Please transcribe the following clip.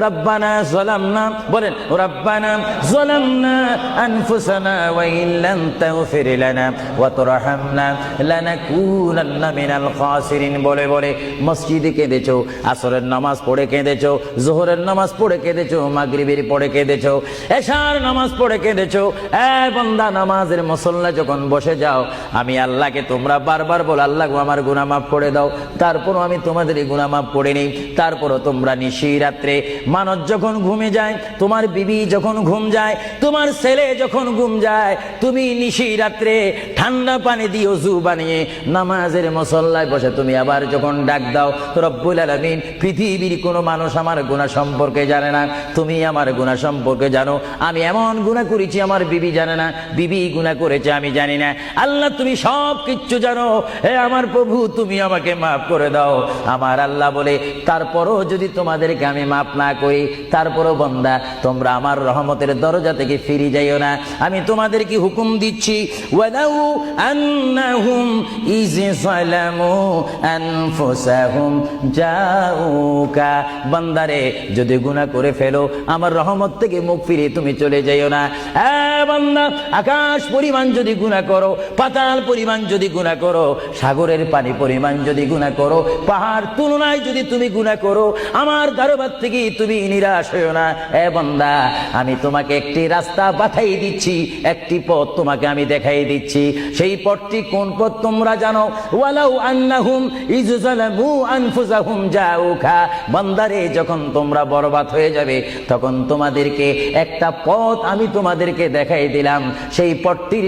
রব্বানা যালামনা বলেন রব্বানা যালামনা আনফুসানা ওয়া ইল্লাম তাগফির লানা ওয়া তুরহামনা লানাকুনান্না মিনাল খাসিরিন বলে বলে মসজিদে কেঁদেছো, আসরের নামাজ পড়ে কেঁদেছো, যোহরের নামাজ পড়ে কেঁদেছো, মাগরিবের পড়ে কেঁদেছো, এশার নামাজ পড়ে কেঁদেছো। এ বান্দা, নামাজের মুসল্লা যখন বসে যাও, আমি আল্লাহকে তোমরা বারবার বল, আল্লাহ আমার গুনাহ মাফ করে দাও। তারপরও আমি তোমাদের এই গুনাহ মাফ করে নেই। তারপরও তোমরা নিশি রাত্রে, মানুষ যখন ঘুমে যায়, তোমার বিবি যখন ঘুম যায়, তোমার ছেলে যখন ঘুম যায়, তুমি নিশি রাত্রে ঠান্ডা পানি দিয়ে ওযু বানিয়ে নামাজের মুসল্লায় বসে তুমি আবার যখন ডাক দাও, রব্বুল আলামিন, পৃথিবীর কোনো মানুষ আমার গুনাহ সম্পর্কে জানে না, তুমি আমার গুনাহ সম্পর্কে জানো। আমি এমন গুনাহ করেছি আমার বিবি জানে না, বিবি গুনাহ করেছে আমি জানি না। আল্লাহ তুমি সব কিচ্ছু জানো। হে আমার প্রভু, তুমি আমাকে মাফ করে দাও। আমার আল্লাহ বলে, তারপরও যদি তোমাদেরকে আমি মাফ না করি, তারপরও বান্দা তোমরা আমার রহমতের দরজা থেকে ফিরে যাইও না। আমি তোমাদেরকে হুকুম দিচ্ছি, ওয়ালাউ আন্নাহুম ইয যালামু আনফুসাহুম জাউকা, বান্দারে যদি গুনাহ করে ফেলো, আমার রহমত থেকে মুখ ফিরে তুমি চলে যাইও না। এ বান্দা, আকাশ পরিমাণ যদি গুনাহ করো, পাতাল পরিমাণ যদি গুনাহ করো, সাগরের পানি পরিমাণ যদি গুনাহ করো, পাহাড় তুলনায় যদি তুমি গুনাহ করো, আমার দরবার থেকে তুমি নিরাশ হইও না। এ বান্দা, আমি তোমাকে একটি রাস্তা বাতাই দিচ্ছি, একটি পথ তোমাকে আমি দেখাই দিচ্ছি। সেই পথটি কোন পথ তোমরা জানো? ওয়ালাউ আন্নাহুম ইয যালামু আনফুসাহুম জাউকা, বান্দারে যখন তোমরা বরবাদ হয়ে যাবে, তখন তোমাদেরকে একটা পথ আমি তোমাদেরকে দেখাই দিলাম। সেই পথটির